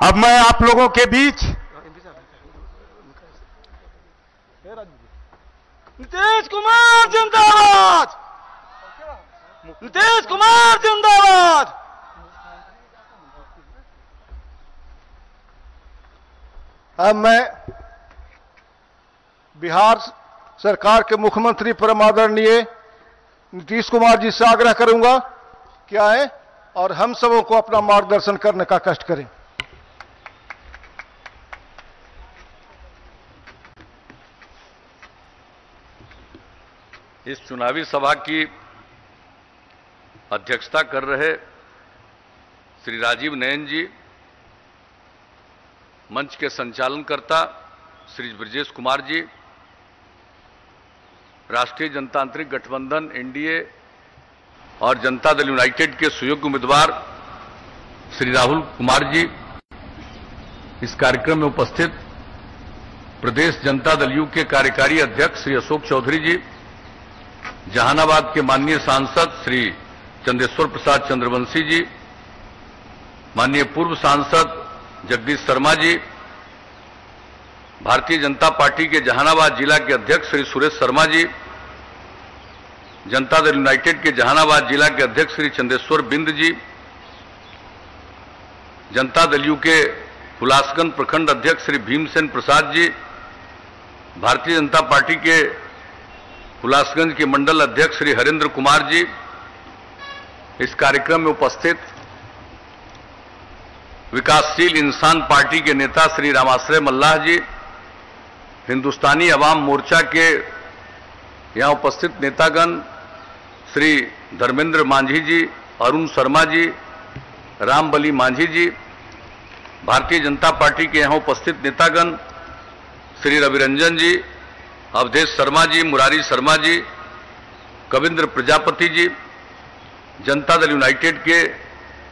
अब मैं आप लोगों के बीच नीतीश कुमार जिंदाबाद, नीतीश कुमार जिंदाबाद। अब मैं बिहार सरकार के मुख्यमंत्री परम आदरणीय नीतीश कुमार जी से आग्रह करूंगा कि आए और हम सबों को अपना मार्गदर्शन करने का कष्ट करें। इस चुनावी सभा की अध्यक्षता कर रहे श्री राजीव नयन जी, मंच के संचालनकर्ता श्री ब्रजेश कुमार जी, राष्ट्रीय जनतांत्रिक गठबंधन एनडीए और जनता दल यूनाइटेड के सुयोग्य उम्मीदवार श्री राहुल कुमार जी, इस कार्यक्रम में उपस्थित प्रदेश जनता दल यू के कार्यकारी अध्यक्ष श्री अशोक चौधरी जी, जहानाबाद के माननीय सांसद श्री चंदेश्वर प्रसाद चंद्रवंशी जी, माननीय पूर्व सांसद जगदीश शर्मा जी, भारतीय जनता पार्टी के जहानाबाद जिला के अध्यक्ष श्री सुरेश शर्मा जी, जनता दल यूनाइटेड के जहानाबाद जिला के अध्यक्ष श्री चंदेश्वर बिंद जी, जनता दल यू के हुलासगंज प्रखंड अध्यक्ष श्री भीमसेन प्रसाद जी, भारतीय जनता पार्टी के हुलासगंज के मंडल अध्यक्ष श्री हरेंद्र कुमार जी, इस कार्यक्रम में उपस्थित विकासशील इंसान पार्टी के नेता श्री रामाश्रय मल्लाह जी, हिंदुस्तानी अवाम मोर्चा के यहां उपस्थित नेतागण श्री धर्मेंद्र मांझी जी, अरुण शर्मा जी, रामबली मांझी जी, भारतीय जनता पार्टी के यहां उपस्थित नेतागण श्री रविरंजन जी, अवधेश शर्मा जी, मुरारी शर्मा जी, कविंद्र प्रजापति जी, जनता दल यूनाइटेड के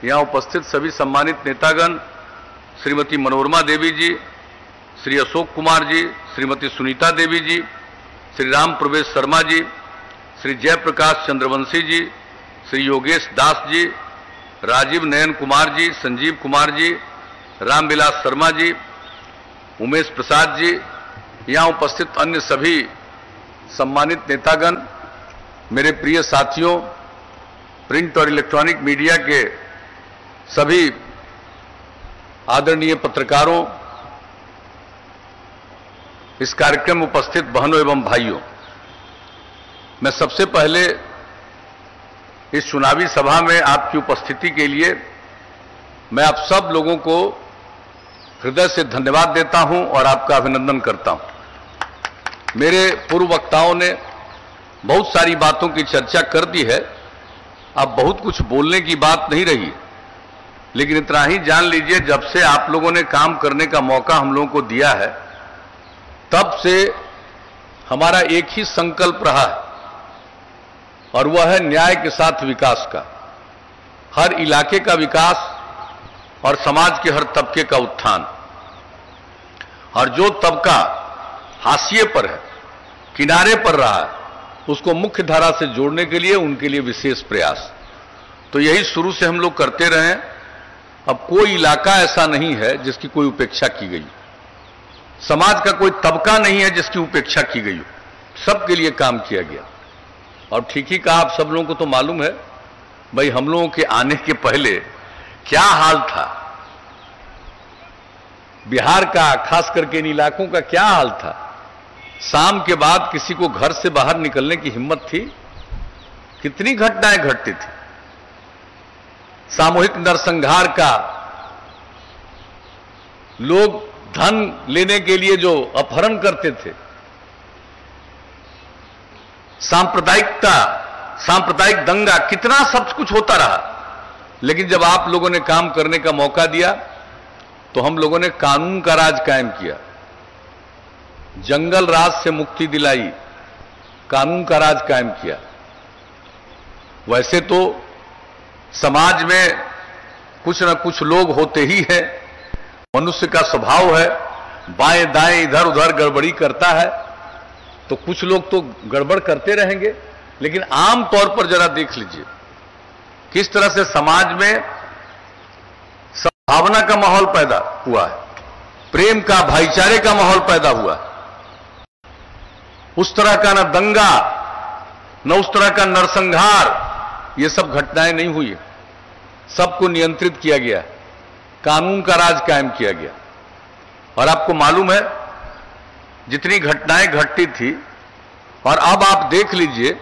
यहां उपस्थित सभी सम्मानित नेतागण श्रीमती मनोरमा देवी जी, श्री अशोक कुमार जी, श्रीमती सुनीता देवी जी, श्री राम प्रवेश शर्मा जी, श्री जयप्रकाश चंद्रवंशी जी, श्री योगेश दास जी, राजीव नयन कुमार जी, संजीव कुमार जी, रामविलास शर्मा जी, उमेश प्रसाद जी, यहां उपस्थित अन्य सभी सम्मानित नेतागण, मेरे प्रिय साथियों, प्रिंट और इलेक्ट्रॉनिक मीडिया के सभी आदरणीय पत्रकारों, इस कार्यक्रम में उपस्थित बहनों एवं भाइयों, मैं सबसे पहले इस चुनावी सभा में आपकी उपस्थिति के लिए मैं आप सब लोगों को हृदय से धन्यवाद देता हूं और आपका अभिनंदन करता हूं। मेरे पूर्व वक्ताओं ने बहुत सारी बातों की चर्चा कर दी है, अब बहुत कुछ बोलने की बात नहीं रही, लेकिन इतना ही जान लीजिए, जब से आप लोगों ने काम करने का मौका हम लोगों को दिया है, तब से हमारा एक ही संकल्प रहा है और वह है न्याय के साथ विकास का, हर इलाके का विकास और समाज के हर तबके का उत्थान। और जो तबका हाशिए पर है, किनारे पर रहा है, उसको मुख्य धारा से जोड़ने के लिए उनके लिए विशेष प्रयास। तो यही शुरू से हम लोग करते रहे। अब कोई इलाका ऐसा नहीं है जिसकी कोई उपेक्षा की गई, समाज का कोई तबका नहीं है जिसकी उपेक्षा की गई हो, सबके लिए काम किया गया। और ठीक ही कहा, आप सब लोगों को तो मालूम है भाई, हम लोगों के आने के पहले क्या हाल था बिहार का, खास करके इन इलाकों का क्या हाल था। शाम के बाद किसी को घर से बाहर निकलने की हिम्मत थी? कितनी घटनाएं घटती थी, सामूहिक नरसंहार का, लोग धन लेने के लिए जो अपहरण करते थे, सांप्रदायिकता, सांप्रदायिक दंगा, कितना सब कुछ होता रहा। लेकिन जब आप लोगों ने काम करने का मौका दिया तो हम लोगों ने कानून का राज कायम किया, जंगल राज से मुक्ति दिलाई, कानून का राज कायम किया। वैसे तो समाज में कुछ न कुछ लोग होते ही हैं, मनुष्य का स्वभाव है, बाएं दाएं इधर उधर गड़बड़ी करता है, तो कुछ लोग तो गड़बड़ करते रहेंगे। लेकिन आम तौर पर जरा देख लीजिए किस तरह से समाज में भावना का माहौल पैदा हुआ है, प्रेम का, भाईचारे का माहौल पैदा हुआ है। उस तरह का न दंगा, न उस तरह का नरसंहार, ये सब घटनाएं नहीं हुई है। सबको नियंत्रित किया गया, कानून का राज कायम किया गया। और आपको मालूम है जितनी घटनाएं घटती थी, और अब आप देख लीजिए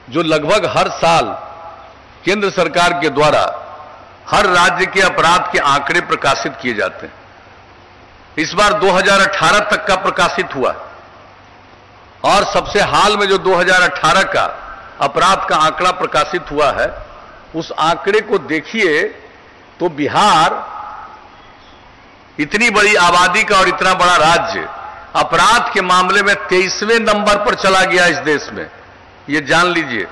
जो लगभग हर साल केंद्र सरकार के द्वारा हर राज्य के अपराध के आंकड़े प्रकाशित किए जाते हैं। इस बार 2018 तक का प्रकाशित हुआ, और सबसे हाल में जो 2018 का अपराध का आंकड़ा प्रकाशित हुआ है, उस आंकड़े को देखिए तो बिहार इतनी बड़ी आबादी का और इतना बड़ा राज्य अपराध के मामले में 23वें नंबर पर चला गया इस देश में। यह जान लीजिए,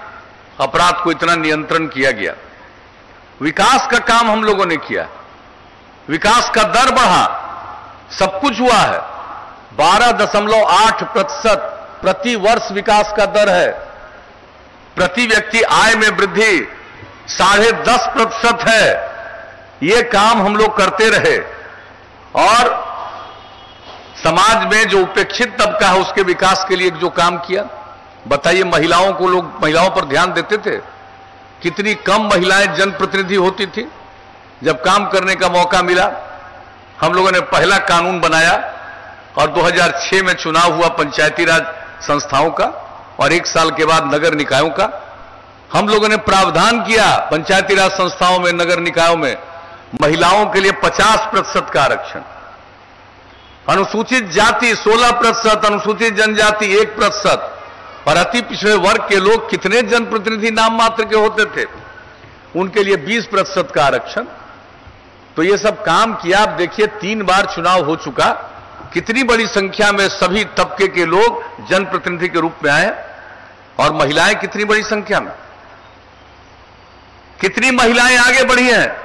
अपराध को इतना नियंत्रण किया गया। विकास का काम हम लोगों ने किया, विकास का दर बढ़ा, सब कुछ हुआ है। 12.8% प्रति वर्ष विकास का दर है। प्रति व्यक्ति आय में वृद्धि 10.5% है। ये काम हम लोग करते रहे, और समाज में जो उपेक्षित तबका है उसके विकास के लिए जो काम किया। बताइए, महिलाओं को लोग, महिलाओं पर ध्यान देते थे? कितनी कम महिलाएं जनप्रतिनिधि होती थी। जब काम करने का मौका मिला, हम लोगों ने पहला कानून बनाया, और 2006 में चुनाव हुआ पंचायती राज संस्थाओं का, और 1 साल के बाद नगर निकायों का। हम लोगों ने प्रावधान किया पंचायती राज संस्थाओं में, नगर निकायों में महिलाओं के लिए 50% का आरक्षण, अनुसूचित जाति 16%, अनुसूचित जनजाति 1%, और अति पिछड़े वर्ग के लोग कितने जनप्रतिनिधि नाम मात्र के होते थे, उनके लिए 20% का आरक्षण। तो ये सब काम किया। आप देखिए, 3 बार चुनाव हो चुका, कितनी बड़ी संख्या में सभी तबके के लोग जनप्रतिनिधि के रूप में आए, और महिलाएं कितनी बड़ी संख्या में, कितनी महिलाएं आगे बढ़ी हैं,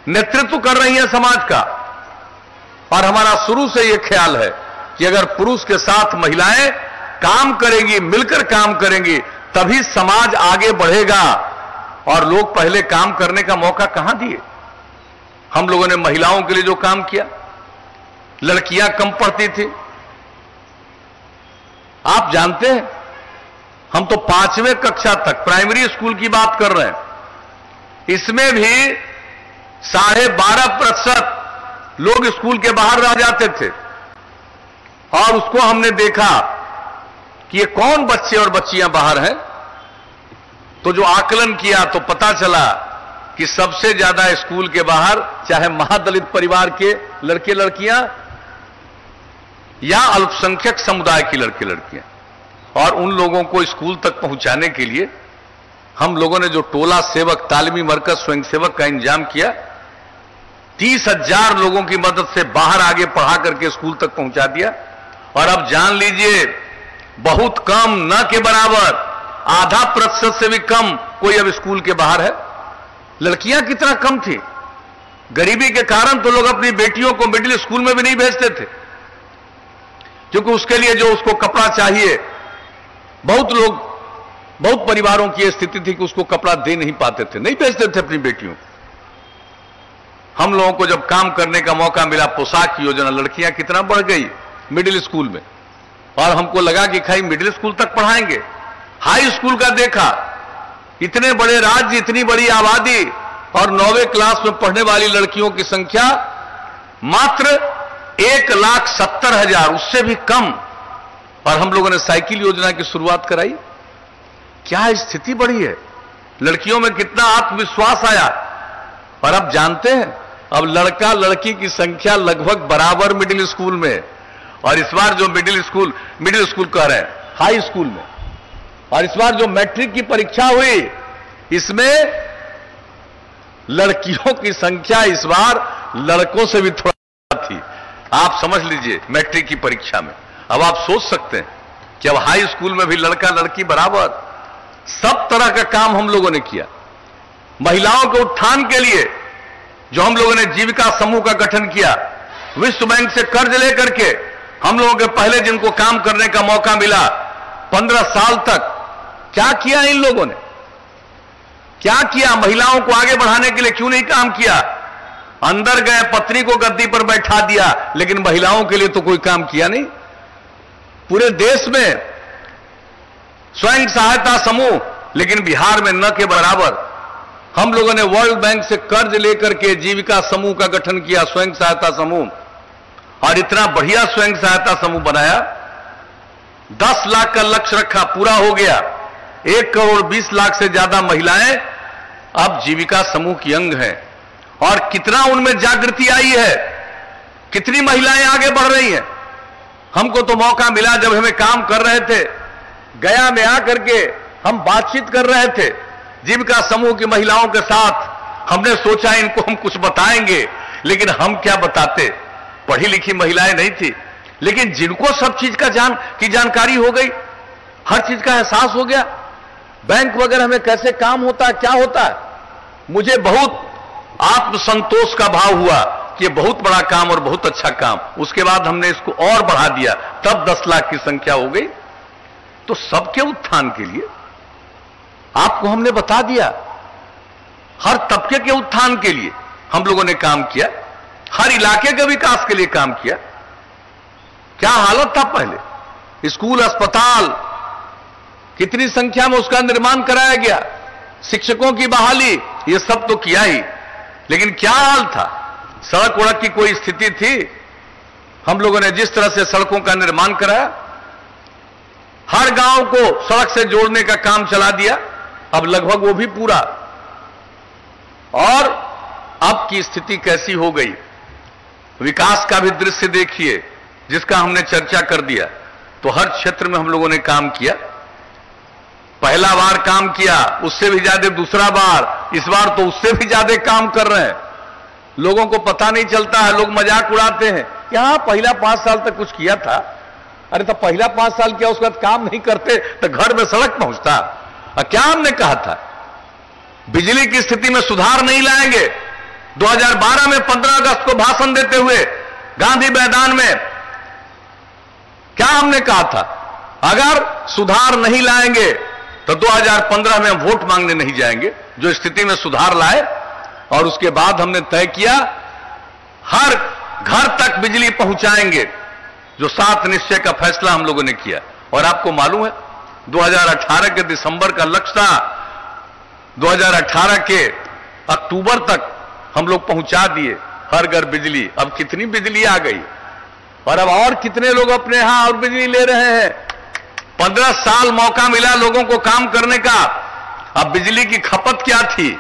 नेतृत्व कर रही हैं समाज का। और हमारा शुरू से यह ख्याल है कि अगर पुरुष के साथ महिलाएं काम करेंगी, मिलकर काम करेंगी, तभी समाज आगे बढ़ेगा। और लोग पहले काम करने का मौका कहां दिए? हम लोगों ने महिलाओं के लिए जो काम किया, लड़कियां कम पढ़ती थी। आप जानते हैं, हम तो 5वीं कक्षा तक प्राइमरी स्कूल की बात कर रहे हैं, इसमें भी 12.5% लोग स्कूल के बाहर रह जाते थे। और उसको हमने देखा कि ये कौन बच्चे और बच्चियां बाहर हैं। तो जो आकलन किया तो पता चला कि सबसे ज्यादा स्कूल के बाहर चाहे महादलित परिवार के लड़के लड़कियां या अल्पसंख्यक समुदाय की लड़के लड़कियां। और उन लोगों को स्कूल तक पहुंचाने के लिए हम लोगों ने जो टोला सेवक, तालीमी मरकज, स्वयंसेवक का इंतजाम किया, 30,000 लोगों की मदद से बाहर आगे पढ़ा करके स्कूल तक पहुंचा दिया। और अब जान लीजिए, बहुत कम, न के बराबर, 0.5% से भी कम कोई अब स्कूल के बाहर है। लड़कियां कितना कम थी। गरीबी के कारण तो लोग अपनी बेटियों को मिडिल स्कूल में भी नहीं भेजते थे, क्योंकि उसके लिए जो उसको कपड़ा चाहिए, बहुत परिवारों की यह स्थिति थी कि उसको कपड़ा दे नहीं पाते थे, नहीं भेजते थे अपनी बेटियों। हम लोगों को जब काम करने का मौका मिला, पोशाक की योजना, लड़कियां कितना बढ़ गई मिडिल स्कूल में। और हमको लगा कि खाई मिडिल स्कूल तक पढ़ाएंगे। हाई स्कूल का देखा, इतने बड़े राज्य, इतनी बड़ी आबादी, और 9वीं क्लास में पढ़ने वाली लड़कियों की संख्या मात्र 1,70,000, उससे भी कम। और हम लोगों ने साइकिल योजना की शुरुआत कराई। क्या स्थिति बढ़ी है, लड़कियों में कितना आत्मविश्वास आया। और अब जानते हैं, अब लड़का लड़की की संख्या लगभग बराबर मिडिल स्कूल में। और इस बार जो मिडिल स्कूल कह रहे हैं, हाई स्कूल में, और इस बार जो मैट्रिक की परीक्षा हुई, इसमें लड़कियों की संख्या इस बार लड़कों से भी थोड़ा थी। आप समझ लीजिए, मैट्रिक की परीक्षा में। अब आप सोच सकते हैं कि अब हाई स्कूल में भी लड़का लड़की बराबर। सब तरह का काम हम लोगों ने किया। महिलाओं के उत्थान के लिए जो हम लोगों ने जीविका समूह का गठन किया, विश्व बैंक से कर्ज लेकर के हम लोगों के पहले जिनको काम करने का मौका मिला 15 साल तक, क्या किया इन लोगों ने? क्या किया? महिलाओं को आगे बढ़ाने के लिए क्यों नहीं काम किया? अंदर गए, पत्नी को गद्दी पर बैठा दिया, लेकिन महिलाओं के लिए तो कोई काम किया नहीं। पूरे देश में स्वयं सहायता समूह, लेकिन बिहार में न के बराबर। हम लोगों ने वर्ल्ड बैंक से कर्ज लेकर के जीविका समूह का गठन किया, स्वयं सहायता समूह, और इतना बढ़िया स्वयं सहायता समूह बनाया। 10 लाख का लक्ष्य रखा, पूरा हो गया। 1 करोड़ 20 लाख से ज्यादा महिलाएं अब जीविका समूह की अंग हैं। और कितना उनमें जागृति आई है, कितनी महिलाएं आगे बढ़ रही हैं। हमको तो मौका मिला, जब हमें काम कर रहे थे, गया में आकर के हम बातचीत कर रहे थे जीविका समूह की महिलाओं के साथ। हमने सोचा इनको हम कुछ बताएंगे, लेकिन हम क्या बताते, पढ़ी लिखी महिलाएं नहीं थी। लेकिन जिनको सब चीज का जानकारी हो गई, हर चीज का एहसास हो गया, बैंक वगैरह में कैसे काम होता है, क्या होता है, मुझे बहुत आत्मसंतोष का भाव हुआ कि ये बहुत बड़ा काम और बहुत अच्छा काम। उसके बाद हमने इसको और बढ़ा दिया, तब 10 लाख की संख्या हो गई। तो सबके उत्थान के लिए आपको हमने बता दिया, हर तबके के उत्थान के लिए हम लोगों ने काम किया, हर इलाके के विकास के लिए काम किया। क्या हालत था पहले, स्कूल अस्पताल कितनी संख्या में उसका निर्माण कराया गया, शिक्षकों की बहाली, ये सब तो किया ही, लेकिन क्या हाल था, सड़क वड़क की कोई स्थिति थी। हम लोगों ने जिस तरह से सड़कों का निर्माण कराया, हर गांव को सड़क से जोड़ने का काम चला दिया, अब लगभग वो भी पूरा। और अब की स्थिति कैसी हो गई, विकास का भी दृश्य देखिए, जिसका हमने चर्चा कर दिया। तो हर क्षेत्र में हम लोगों ने काम किया, पहला बार काम किया, उससे भी ज्यादा दूसरा बार, इस बार तो उससे भी ज्यादा काम कर रहे हैं। लोगों को पता नहीं चलता है, लोग मजाक उड़ाते हैं, यहां पहला 5 साल तक कुछ किया था। अरे तो पहला 5 साल किया, उसके बाद काम नहीं करते तो घर में सड़क पहुंचता। और क्या हमने कहा था, बिजली की स्थिति में सुधार नहीं लाएंगे। 2012 में 15 अगस्त को भाषण देते हुए गांधी मैदान में क्या हमने कहा था, अगर सुधार नहीं लाएंगे तो 2015 में हम वोट मांगने नहीं जाएंगे, जो स्थिति में सुधार लाए। और उसके बाद हमने तय किया हर घर तक बिजली पहुंचाएंगे, जो 7 निश्चय का फैसला हम लोगों ने किया। और आपको मालूम है 2018 के दिसंबर का लक्ष्य था, 2018 के अक्टूबर तक हम लोग पहुंचा दिए हर घर बिजली। अब कितनी बिजली आ गई, और अब और कितने लोग अपने यहां और बिजली ले रहे हैं। 15 साल मौका मिला लोगों को काम करने का। अब बिजली की खपत क्या थी,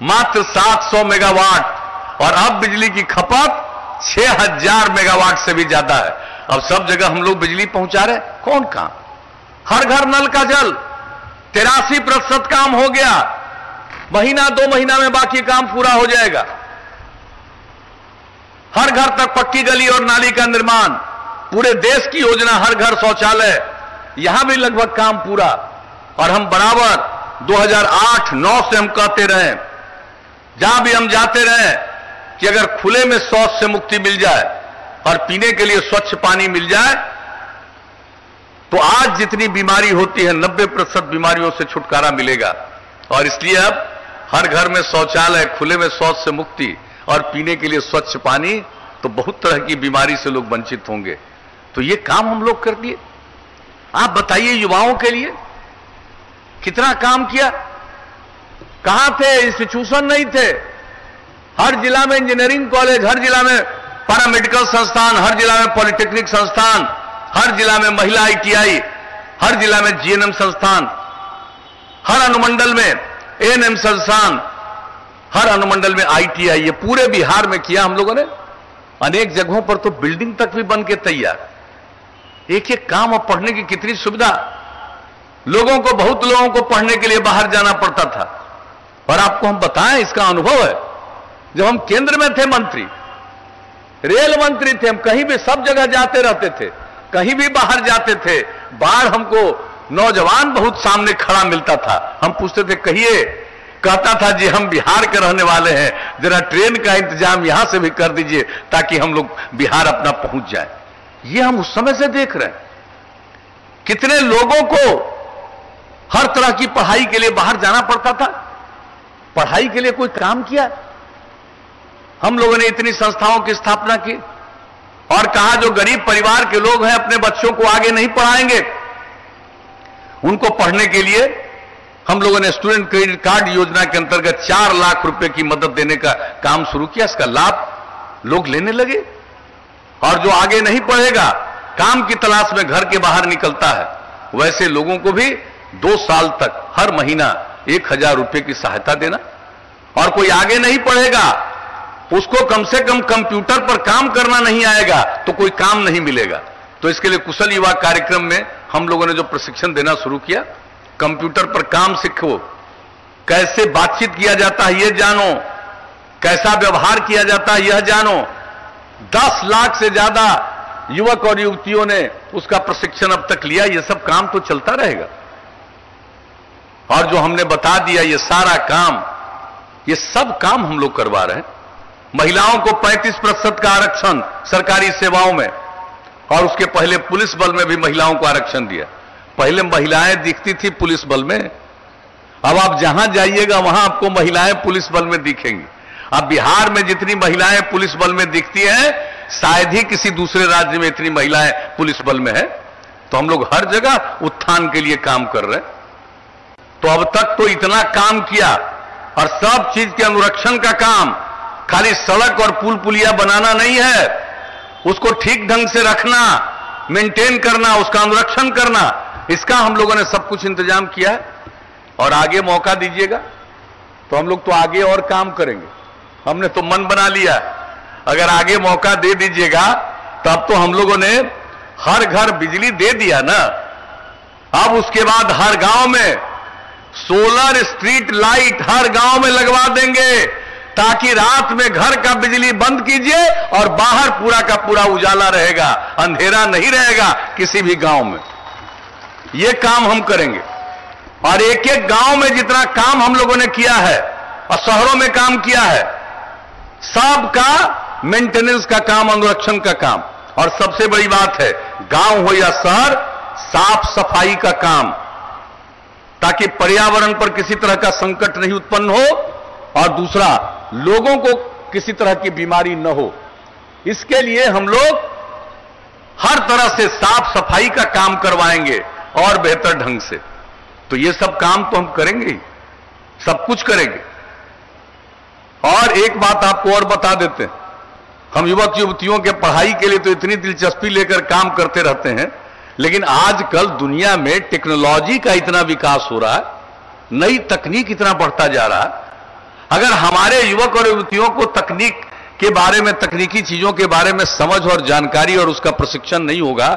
मात्र 700 मेगावाट, और अब बिजली की खपत 6000 मेगावाट से भी ज्यादा है। अब सब जगह हम लोग बिजली पहुंचा रहे। कौन काम, हर घर नल का जल, 83% काम हो गया। महीना 2 महीना में बाकी काम पूरा हो जाएगा। हर घर तक पक्की गली और नाली का निर्माण, पूरे देश की योजना हर घर शौचालय, यहां भी लगभग काम पूरा। और हम बराबर 2008-9 से हम कहते रहे, जहां भी हम जाते रहे, कि अगर खुले में शौच से मुक्ति मिल जाए और पीने के लिए स्वच्छ पानी मिल जाए, तो आज जितनी बीमारी होती है 90% बीमारियों से छुटकारा मिलेगा। और इसलिए अब हर घर में शौचालय, खुले में शौच से मुक्ति और पीने के लिए स्वच्छ पानी, तो बहुत तरह की बीमारी से लोग वंचित होंगे। तो ये काम हम लोग कर दिए। आप बताइए, युवाओं के लिए कितना काम किया। कहां थे, इंस्टीट्यूशन नहीं थे। हर जिला में इंजीनियरिंग कॉलेज, हर जिला में पैरामेडिकल संस्थान, हर जिला में पॉलिटेक्निक संस्थान, हर जिला में महिला ITI, हर जिला में GNM संस्थान, हर अनुमंडल में ANM संस्थान, हर अनुमंडल में ITI। ये पूरे बिहार में किया हम लोगों ने। अनेक जगहों पर तो बिल्डिंग तक भी बन के तैयार। एक एक काम और पढ़ने की कितनी सुविधा। लोगों को, बहुत लोगों को पढ़ने के लिए बाहर जाना पड़ता था। और आपको हम बताएं, इसका अनुभव है, जब हम केंद्र में थे मंत्री, रेल मंत्री थे, हम कहीं भी सब जगह जाते रहते थे, कहीं भी बाहर जाते थे, बाहर हमको नौजवान बहुत सामने खड़ा मिलता था। हम पूछते थे, कहिए, कहता था जी हम बिहार के रहने वाले हैं, जरा ट्रेन का इंतजाम यहां से भी कर दीजिए ताकि हम लोग बिहार अपना पहुंच जाए। ये हम उस समय से देख रहे हैं, कितने लोगों को हर तरह की पढ़ाई के लिए बाहर जाना पढ़ता था। पढ़ाई के लिए कोई काम किया, हम लोगों ने इतनी संस्थाओं की स्थापना की और कहा जो गरीब परिवार के लोग हैं अपने बच्चों को आगे नहीं पढ़ाएंगे, उनको पढ़ने के लिए हम लोगों ने स्टूडेंट क्रेडिट कार्ड योजना के अंतर्गत 4 लाख रुपए की मदद देने का काम शुरू किया। इसका लाभ लोग लेने लगे और जो आगे नहीं पढ़ेगा, काम की तलाश में घर के बाहर निकलता है, वैसे लोगों को भी 2 साल तक हर महीना 1000 रुपए की सहायता देना। और कोई आगे नहीं पढ़ेगा, उसको कम से कम कंप्यूटर पर काम करना नहीं आएगा तो कोई काम नहीं मिलेगा। तो इसके लिए कुशल युवा कार्यक्रम में हम लोगों ने जो प्रशिक्षण देना शुरू किया, कंप्यूटर पर काम सीखो, कैसे बातचीत किया जाता है यह जानो, कैसा व्यवहार किया जाता है यह जानो। 10 लाख से ज्यादा युवक और युवतियों ने उसका प्रशिक्षण अब तक लिया। यह सब काम तो चलता रहेगा। और जो हमने बता दिया ये सारा काम, ये सब काम हम लोग करवा रहे हैं। महिलाओं को 35% का आरक्षण सरकारी सेवाओं में, और उसके पहले पुलिस बल में भी महिलाओं को आरक्षण दिया। पहले महिलाएं दिखती थी पुलिस बल में, अब आप जहां जाइएगा वहां आपको महिलाएं पुलिस बल में दिखेंगी। अब बिहार में जितनी महिलाएं पुलिस बल में दिखती हैं, शायद ही किसी दूसरे राज्य में इतनी महिलाएं पुलिस बल में है। तो हम लोग हर जगह उत्थान के लिए काम कर रहे हैं। तो अब तक तो इतना काम किया, और सब चीज के अनुरक्षण का काम खाली सड़क और पुल पुलिया बनाना नहीं है, उसको ठीक ढंग से रखना, मेंटेन करना, उसका अनुरक्षण करना, इसका हम लोगों ने सब कुछ इंतजाम किया है। और आगे मौका दीजिएगा तो हम लोग तो आगे और काम करेंगे। हमने तो मन बना लिया, अगर आगे मौका दे दीजिएगा तब तो हम लोगों ने हर घर बिजली दे दिया ना। अब उसके बाद हर गांव में सोलर स्ट्रीट लाइट हर गांव में लगवा देंगे, ताकि रात में घर का बिजली बंद कीजिए और बाहर पूरा का पूरा उजाला रहेगा, अंधेरा नहीं रहेगा किसी भी गांव में। यह काम हम करेंगे। और एक एक गांव में जितना काम हम लोगों ने किया है और शहरों में काम किया है, सबका मेंटेनेंस का काम, अनुरक्षण का काम। और सबसे बड़ी बात है, गांव हो या शहर, साफ सफाई का काम, ताकि पर्यावरण पर किसी तरह का संकट नहीं उत्पन्न हो, और दूसरा लोगों को किसी तरह की बीमारी न हो। इसके लिए हम लोग हर तरह से साफ सफाई का काम करवाएंगे और बेहतर ढंग से। तो ये सब काम तो हम करेंगे ही, सब कुछ करेंगे। और एक बात आपको और बता देते हैं, हम युवक युवतियों के पढ़ाई के लिए तो इतनी दिलचस्पी लेकर काम करते रहते हैं, लेकिन आजकल दुनिया में टेक्नोलॉजी का इतना विकास हो रहा है, नई तकनीक इतना बढ़ता जा रहा है। अगर हमारे युवक और युवतियों को तकनीक के बारे में, तकनीकी चीजों के बारे में समझ और जानकारी और उसका प्रशिक्षण नहीं होगा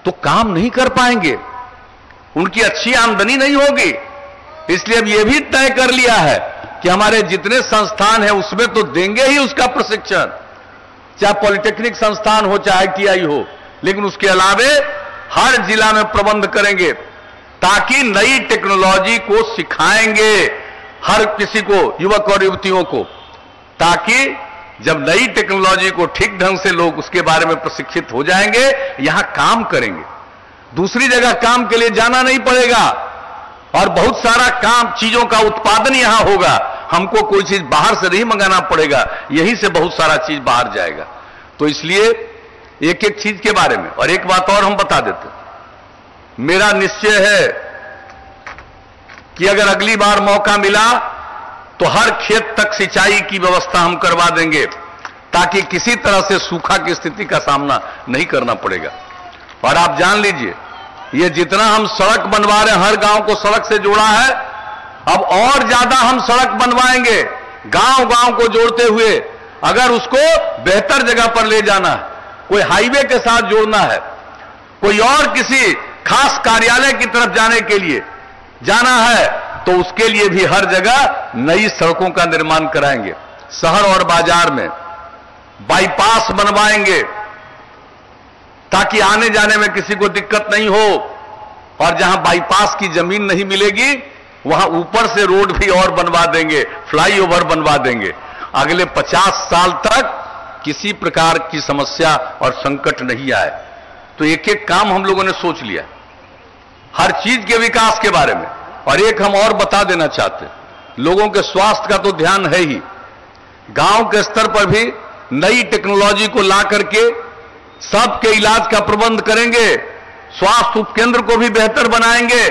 तो काम नहीं कर पाएंगे, उनकी अच्छी आमदनी नहीं होगी। इसलिए अब यह भी तय कर लिया है कि हमारे जितने संस्थान हैं उसमें तो देंगे ही उसका प्रशिक्षण, चाहे पॉलिटेक्निक संस्थान हो चाहे ITI हो, लेकिन उसके अलावे हर जिला में प्रबंध करेंगे, ताकि नई टेक्नोलॉजी को सिखाएंगे हर किसी को, युवक और युवतियों को, ताकि जब नई टेक्नोलॉजी को ठीक ढंग से लोग उसके बारे में प्रशिक्षित हो जाएंगे, यहां काम करेंगे, दूसरी जगह काम के लिए जाना नहीं पड़ेगा, और बहुत सारा काम, चीजों का उत्पादन यहां होगा। हमको कोई चीज बाहर से नहीं मंगाना पड़ेगा, यहीं से बहुत सारा चीज बाहर जाएगा। तो इसलिए एक एक चीज के बारे में। और एक बात और हम बता देते, मेरा निश्चय है कि अगर अगली बार मौका मिला तो हर खेत तक सिंचाई की व्यवस्था हम करवा देंगे, ताकि किसी तरह से सूखा की स्थिति का सामना नहीं करना पड़ेगा। और आप जान लीजिए, ये जितना हम सड़क बनवा रहे हैं, हर गांव को सड़क से जोड़ा है, अब और ज्यादा हम सड़क बनवाएंगे, गांव गांव को जोड़ते हुए। अगर उसको बेहतर जगह पर ले जाना है, कोई हाईवे के साथ जोड़ना है, कोई और किसी खास कार्यालय की तरफ जाने के लिए जाना है, तो उसके लिए भी हर जगह नई सड़कों का निर्माण कराएंगे। शहर और बाजार में बाईपास बनवाएंगे, ताकि आने जाने में किसी को दिक्कत नहीं हो। और जहां बाईपास की जमीन नहीं मिलेगी, वहां ऊपर से रोड भी और बनवा देंगे, फ्लाईओवर बनवा देंगे। अगले 50 साल तक किसी प्रकार की समस्या और संकट नहीं आए। तो एक एक काम हम लोगों ने सोच लिया, हर चीज के विकास के बारे में। और एक हम और बता देना चाहते, लोगों के स्वास्थ्य का तो ध्यान है ही, गांव के स्तर पर भी नई टेक्नोलॉजी को ला करके सबके इलाज का प्रबंध करेंगे, स्वास्थ्य उपकेंद्र को भी बेहतर बनाएंगे,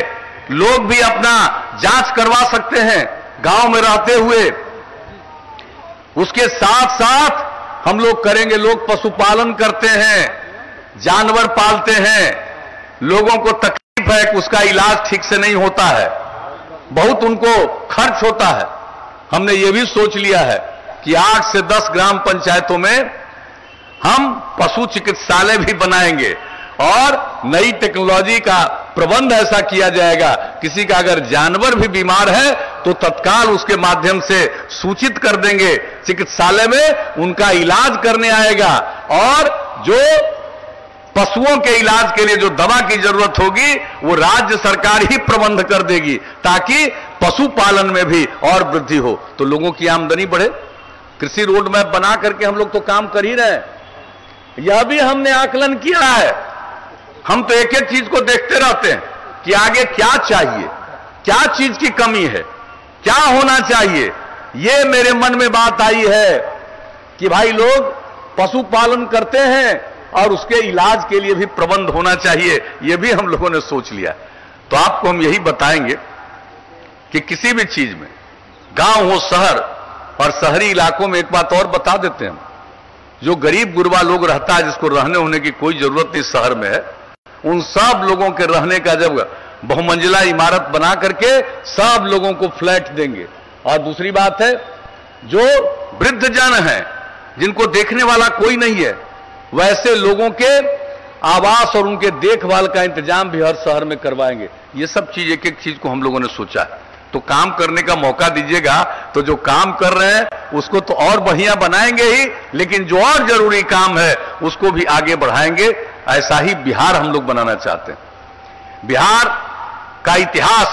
लोग भी अपना जांच करवा सकते हैं गांव में रहते हुए। उसके साथ साथ हम लोग करेंगे, लोग पशुपालन करते हैं, जानवर पालते हैं, लोगों को तकलीफ है कि उसका इलाज ठीक से नहीं होता है, बहुत उनको खर्च होता है। हमने ये भी सोच लिया है कि 8 से 10 ग्राम पंचायतों में हम पशु चिकित्सालय भी बनाएंगे और नई टेक्नोलॉजी का प्रबंध ऐसा किया जाएगा, किसी का अगर जानवर भी बीमार है तो तत्काल उसके माध्यम से सूचित कर देंगे, चिकित्सालय में उनका इलाज करने आएगा और जो पशुओं के इलाज के लिए जो दवा की जरूरत होगी वो राज्य सरकार ही प्रबंध कर देगी, ताकि पशुपालन में भी और वृद्धि हो, तो लोगों की आमदनी बढ़े। कृषि रोड मैप बना करके हम लोग तो काम कर ही रहे हैं, यह भी हमने आकलन किया है। हम तो एक एक चीज को देखते रहते हैं कि आगे क्या चाहिए, क्या चीज की कमी है, क्या होना चाहिए। ये मेरे मन में बात आई है कि भाई लोग पशुपालन करते हैं और उसके इलाज के लिए भी प्रबंध होना चाहिए, यह भी हम लोगों ने सोच लिया। तो आपको हम यही बताएंगे कि किसी भी चीज में, गांव हो शहर, और शहरी इलाकों में एक बात और बता देते हैं, जो गरीब गुरबा लोग रहता है, जिसको रहने होने की कोई जरूरत नहीं शहर में है, उन सब लोगों के रहने का जब बहुमंजिला इमारत बना करके सब लोगों को फ्लैट देंगे। और दूसरी बात है, जो वृद्ध जन हैं, जिनको देखने वाला कोई नहीं है, वैसे लोगों के आवास और उनके देखभाल का इंतजाम भी हर शहर में करवाएंगे। ये सब चीज, एक एक चीज को हम लोगों ने सोचा है। तो काम करने का मौका दीजिएगा तो जो काम कर रहे हैं उसको तो और बढ़िया बनाएंगे ही, लेकिन जो और जरूरी काम है उसको भी आगे बढ़ाएंगे। ऐसा ही बिहार हम लोग बनाना चाहते हैं। बिहार का इतिहास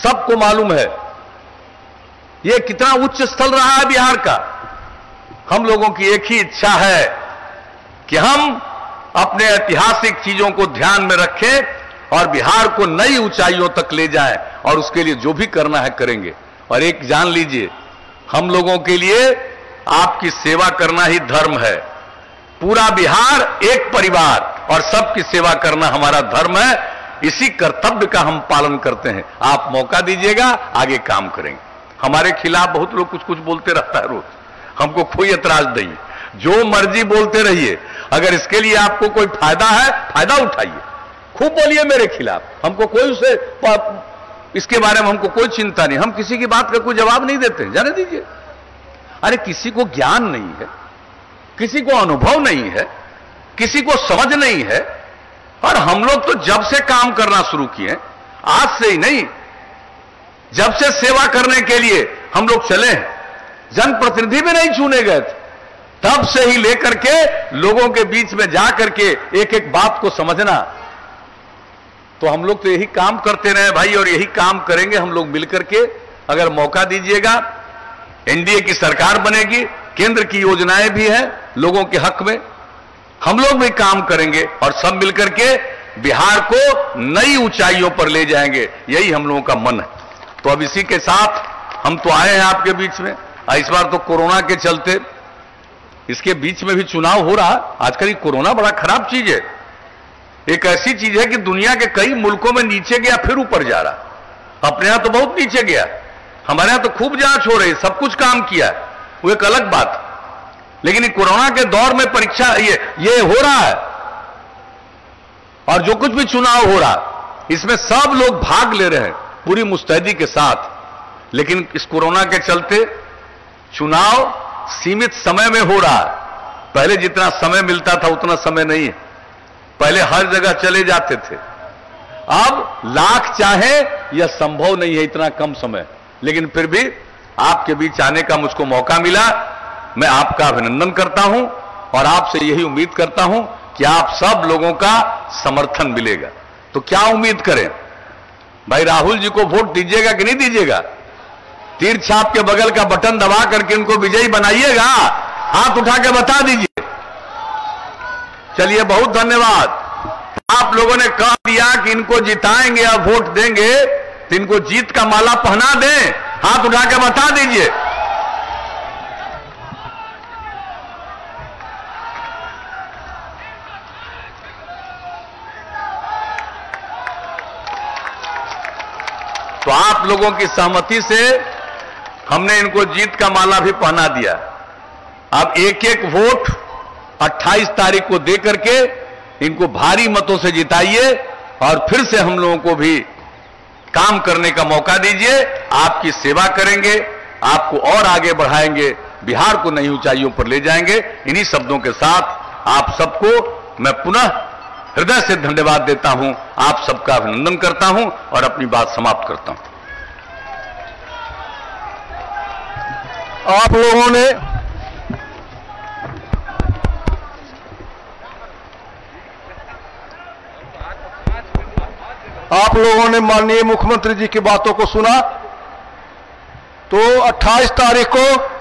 सबको मालूम है, ये कितना उच्च स्थल रहा है बिहार का। हम लोगों की एक ही इच्छा है कि हम अपने ऐतिहासिक चीजों को ध्यान में रखें और बिहार को नई ऊंचाइयों तक ले जाएं, और उसके लिए जो भी करना है करेंगे। और एक जान लीजिए, हम लोगों के लिए आपकी सेवा करना ही धर्म है। पूरा बिहार एक परिवार और सबकी सेवा करना हमारा धर्म है। इसी कर्तव्य का हम पालन करते हैं। आप मौका दीजिएगा, आगे काम करेंगे। हमारे खिलाफ बहुत लोग कुछ कुछ बोलते रहता है रोज, हमको कोई एतराज नहीं है, जो मर्जी बोलते रहिए। अगर इसके लिए आपको कोई फायदा है, फायदा उठाइए, खूब बोलिए मेरे खिलाफ, हमको कोई उसे इसके बारे में हमको कोई चिंता नहीं। हम किसी की बात का कोई जवाब नहीं देते, जाने दीजिए। अरे किसी को ज्ञान नहीं है, किसी को अनुभव नहीं है, किसी को समझ नहीं है। और हम लोग तो जब से काम करना शुरू किए, आज से ही नहीं, जब से सेवा करने के लिए हम लोग चले हैं, जनप्रतिनिधि भी नहीं चुने गए थे, तब से ही लेकर के लोगों के बीच में जाकर के एक एक बात को समझना। तो हम लोग तो यही काम करते रहे भाई, और यही काम करेंगे हम लोग मिलकर के। अगर मौका दीजिएगा, एनडीए की सरकार बनेगी, केंद्र की योजनाएं भी हैं लोगों के हक में, हम लोग भी काम करेंगे और सब मिलकर के बिहार को नई ऊंचाइयों पर ले जाएंगे। यही हम लोगों का मन है। तो अब इसी के साथ हम तो आए हैं आपके बीच में। इस बार तो कोरोना के चलते इसके बीच में भी चुनाव हो रहा। आजकल ये कोरोना बड़ा खराब चीज है, एक ऐसी चीज है कि दुनिया के कई मुल्कों में नीचे गया फिर ऊपर जा रहा। अपने यहां तो बहुत नीचे गया, हमारे यहां तो खूब जांच हो रही, सब कुछ काम किया, वो एक अलग बात। लेकिन ये कोरोना के दौर में परीक्षा ये हो रहा है, और जो कुछ भी चुनाव हो रहा इसमें सब लोग भाग ले रहे हैं पूरी मुस्तैदी के साथ। लेकिन इस कोरोना के चलते चुनाव सीमित समय में हो रहा है। पहले जितना समय मिलता था उतना समय नहीं है, पहले हर जगह चले जाते थे। अब लाख चाहे यह संभव नहीं है इतना कम समय, लेकिन फिर भी आपके बीच आने का मुझको मौका मिला। मैं आपका अभिनंदन करता हूं और आपसे यही उम्मीद करता हूं कि आप सब लोगों का समर्थन मिलेगा। तो क्या उम्मीद करें भाई, राहुल जी को वोट दीजिएगा कि नहीं दीजिएगा? तीर छाप के बगल का बटन दबा करके उनको विजयी बनाइएगा, हाथ उठा के बता दीजिए। चलिए, बहुत धन्यवाद। आप लोगों ने कह दिया कि इनको जिताएंगे या वोट देंगे, तो इनको जीत का माला पहना दें, हाथ उठा के बता दीजिए। तो आप लोगों की सहमति से हमने इनको जीत का माला भी पहना दिया। अब एक एक वोट 28 तारीख को दे करके इनको भारी मतों से जिताइए और फिर से हम लोगों को भी काम करने का मौका दीजिए। आपकी सेवा करेंगे, आपको और आगे बढ़ाएंगे, बिहार को नई ऊंचाइयों पर ले जाएंगे। इन्हीं शब्दों के साथ आप सबको मैं पुनः हृदय से धन्यवाद देता हूं, आप सबका अभिनंदन करता हूं और अपनी बात समाप्त करता हूं। आप लोगों ने माननीय मुख्यमंत्री जी की बातों को सुना। तो 28 तारीख को